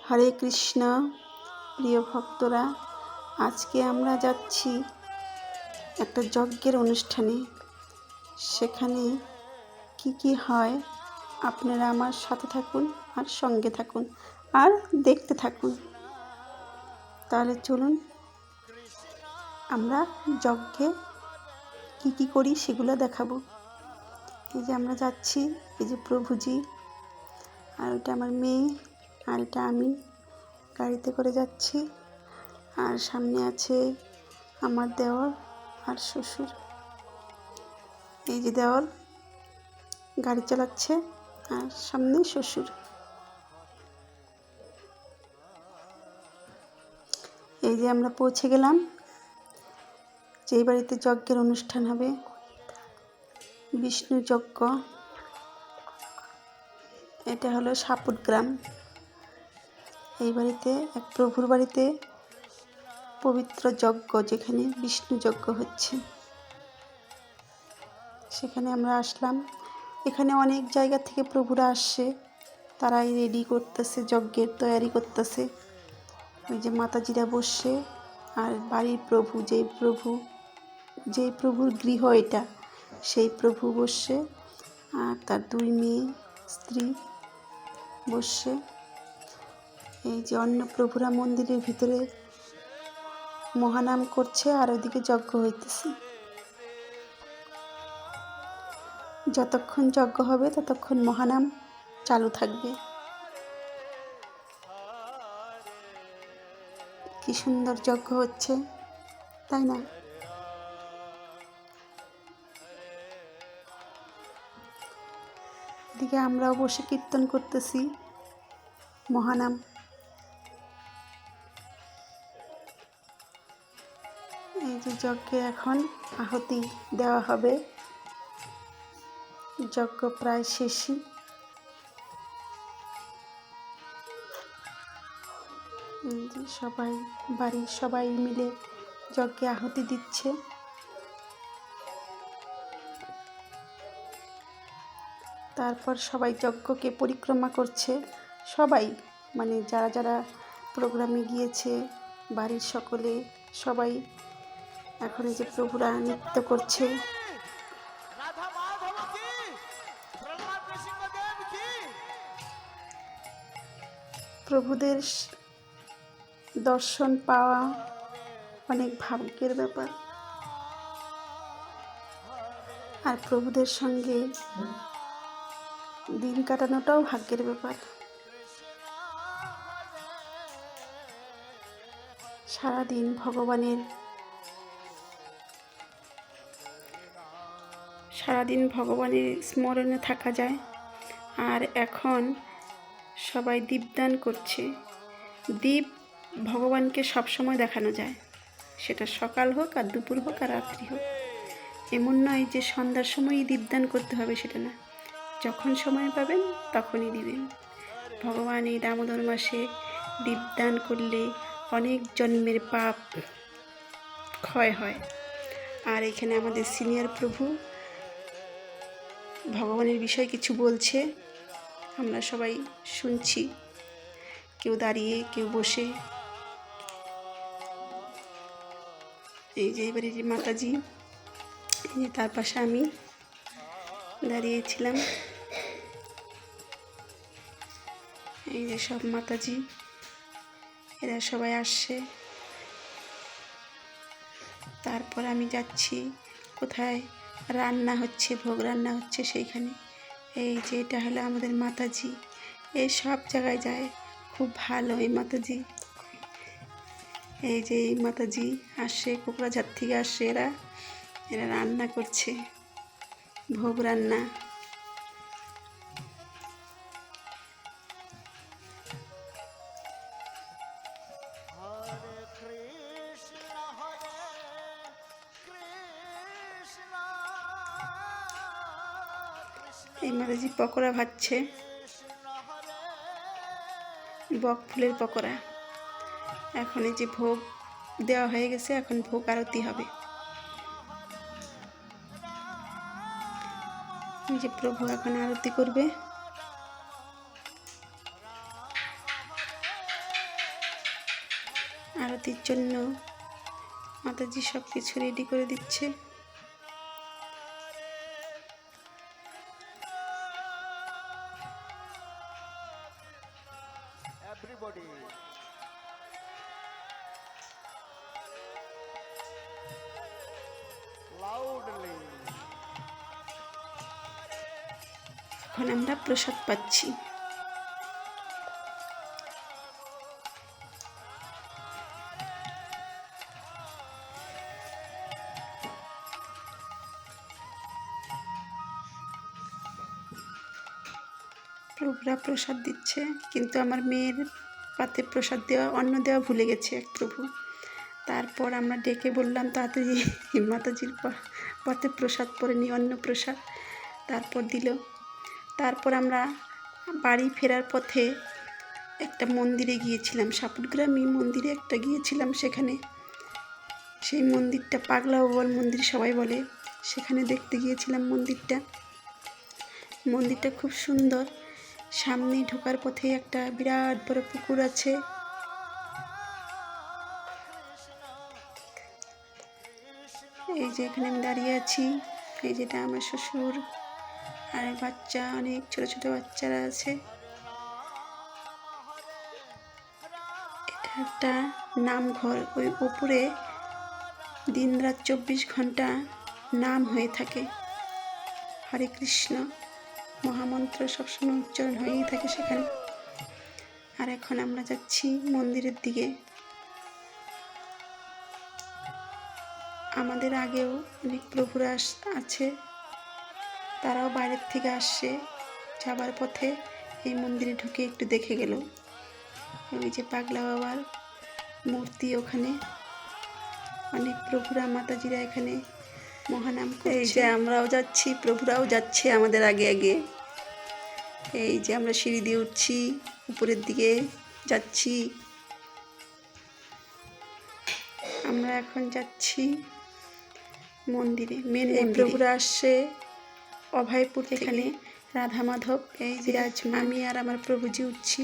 হরে কৃষ্ণ। প্রিয় ভক্তরা, আজকে আমরা যাচ্ছি একটা যজ্ঞের অনুষ্ঠানে। সেখানে কি কি হয় আপনারা আমার সাথে থাকুন আর সঙ্গে থাকুন আর দেখতে থাকুন। তাহলে চলুন আমরা যজ্ঞে কি কি করি সেগুলো দেখাবো। এই যে আমরা যাচ্ছি, এই যে প্রভুজি, আর ওটা আমার মেয়ে, আর এটা আমি গাড়িতে করে যাচ্ছি। আর সামনে আছে আমার দেওর আর শ্বশুর। এই যে দেওর গাড়ি চালাচ্ছে আর সামনে শ্বশুর। এই যে আমরা পৌঁছে গেলাম যেই বাড়িতে যজ্ঞের অনুষ্ঠান হবে, বিষ্ণু যজ্ঞ। এটা হলো সাপুট গ্রাম। এই বাড়িতে এক প্রভুর বাড়িতে পবিত্র যজ্ঞ, যেখানে বিষ্ণু যজ্ঞ হচ্ছে, সেখানে আমরা আসলাম। এখানে অনেক জায়গা থেকে প্রভুরা আসছে, তারাই রেডি করতেছে, যজ্ঞের তৈরি করতেছে। ওই যে মাতাজিরা বসছে, আর বাড়ির প্রভু, যেই প্রভুর গৃহ এটা, সেই প্রভু বসছে, আর তার দুই মেয়ে স্ত্রী বসছে। এই যে অন্য প্রভুরা মন্দিরের ভিতরে মহানাম করছে, আর ওইদিকে যজ্ঞ হইতেছে। যতক্ষণ যজ্ঞ হবে ততক্ষণ মহানাম চালু থাকবে। কি সুন্দর যজ্ঞ হচ্ছে, তাই না? এদিকে আমরাও বসে কীর্তন করতেছি মহানাম। এই যে যজ্ঞে এখন আহুতি দেওয়া হবে, যজ্ঞ প্রায় শেষই। এই যে বাড়ির সবাই মিলে যজ্ঞে আহুতি দিচ্ছে। তারপর সবাই যজ্ঞকে পরিক্রমা করছে, সবাই, মানে যারা যারা প্রোগ্রামে গিয়েছে, বাড়ির সকলে, সবাই। এখন যে প্রভুরা নৃত্য করছে, প্রভুদের দর্শন পাওয়া অনেক ভাগ্যের ব্যাপার, আর প্রভুদের সঙ্গে দিন কাটানোটাও ভাগ্যের ব্যাপার। সারাদিন ভগবানের স্মরণে থাকা যায়। আর এখন সবাই দীপদান করছে। দীপ ভগবানকে সবসময় দেখানো যায়, সেটা সকাল হোক আর দুপুর হোক আর রাত্রি হোক। এমন নয় যে সন্ধ্যার সময়ই দীপদান করতে হবে, সেটা না, যখন সময় পাবেন তখনই দিবেন। ভগবান এই দামোদর মাসে দীপদান করলে অনেক জন্মের পাপ ক্ষয় হয়। আর এখানে আমাদের সিনিয়র প্রভু ভগবানের বিষয়ে কিছু বলছে, আমরা সবাই শুনছি, কেউ দাঁড়িয়ে, কেউ বসে। এই যে এবারে যে মাতাজি, এই যে তার পাশে আমি দাঁড়িয়েছিলাম। এই যে সব মাতাজি, এরা সবাই আসছে। তারপর আমি যাচ্ছি কোথায় রান্না হচ্ছে, ভোগ রান্না হচ্ছে সেইখানে। এই যে এটা হলো আমাদের মাতাজি, এই সব জায়গায় যায়, খুব ভালো এই মাতাজি। এই যে এই মাতাজি আসছে, কোকড়াঝাড় থেকে আসছে, এরা রান্না করছে, ভোগ রান্না। এই মাতাজি পকোড়া ভাজছে, বক ফুলের পকোড়া। এখন এই যে ভোগ দেওয়া হয়ে গেছে, এখন ভোগ আরতি হবে। এই যে প্রভু এখন আরতি করবে। আরতির জন্য মাতাজি সব কিছু রেডি করে দিচ্ছে। এখন আমরা প্রসাদ পাচ্ছি। প্রভুরা প্রসাদ দিচ্ছে, কিন্তু আমার মেয়ের পাতে প্রসাদ দেওয়া, অন্ন দেওয়া ভুলে গেছে এক প্রভু। তারপর আমরা ডেকে বললাম তাড়াতাড়ি মাতাজির পাতে প্রসাদ পরে নি, অন্ন প্রসাদ। তারপর দিল। তারপর আমরা বাড়ি ফেরার পথে একটা মন্দিরে গিয়েছিলাম, সাপুরগ্রামী মন্দিরে একটা গিয়েছিলাম। সেখানে সেই মন্দিরটা পাগলা বাবার মন্দির সবাই বলে, সেখানে দেখতে গিয়েছিলাম মন্দিরটা। মন্দিরটা খুব সুন্দর। সামনে ঢোকার পথে একটা বিরাট বড় পুকুর আছে। এই যে এখানে আমি দাঁড়িয়ে আছি, এই যেটা আমার শ্বশুর আর বাচ্চা, অনেক ছোট ছোট বাচ্চারা আছে। এটা একটা নামঘর, ওই উপরে দিনরাত 24 ঘন্টা নাম হয়ে থাকে। হরে কৃষ্ণ মহামন্ত্র সবসময় উচ্চারণ হয়েই থাকে সেখানে। আর এখন আমরা যাচ্ছি মন্দিরের দিকে। আমাদের আগেও অনেক প্রভুরা আছে, তারাও বাইরের থেকে আসছে। যাবার পথে এই মন্দিরে ঢুকে একটু দেখে গেল। ওই যে পাগলা বাবার মূর্তি, ওখানে অনেক প্রভুরা মাতাজিরা এখানে মহানাম করছে। এই যে আমরাও যাচ্ছি, প্রভুরাও যাচ্ছে আমাদের আগে আগে। এই যে আমরা সিঁড়ি দিয়ে উঠছি, উপরের দিকে যাচ্ছি। আমরা এখন যাচ্ছি মন্দিরে, মেন প্রভুরা আসছে অভয়পুর থেকে, রাধা মাধব। এই যে আজ আমি আর আমার প্রভুজি উঠছি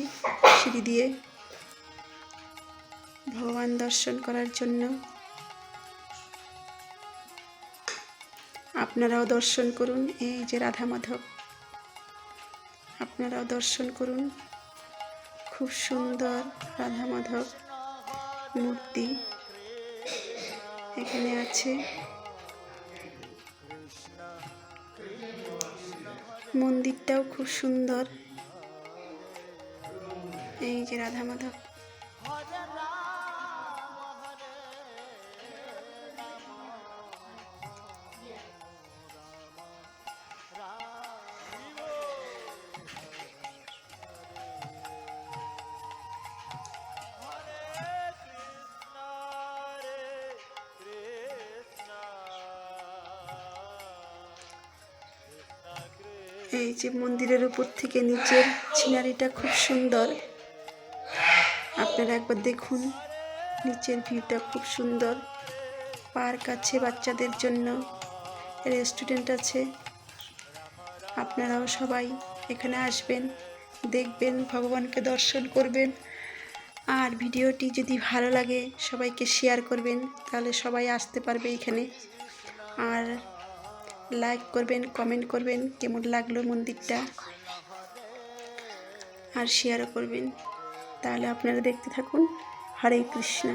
সিঁড়ি দিয়ে ভগবান দর্শন করার জন্য। আপনারাও দর্শন করুন। এই যে রাধা মাধব, আপনারাও দর্শন করুন। খুব সুন্দর রাধা মাধব মূর্তি এখানে আছে। মন্দিরটাও খুব সুন্দর। এই যে রাধা মাধব। এই যে মন্দিরের উপর থেকে নিচের সিনারিটা খুব সুন্দর, আপনারা একবার দেখুন। নিচের ভিউটা খুব সুন্দর। পার্ক আছে বাচ্চাদের জন্য, রেস্টুরেন্ট আছে। আপনারাও সবাই এখানে আসবেন, দেখবেন, ভগবানকে দর্শন করবেন। আর ভিডিওটি যদি ভালো লাগে সবাইকে শেয়ার করবেন, তাহলে সবাই আসতে পারবে এখানে। আর লাইক করবেন, কমেন্ট করবেন কেমন লাগলো মন্দিরটা, আর শেয়ারও করবেন। তাহলে আপনারা দেখতে থাকুন। হরে কৃষ্ণ।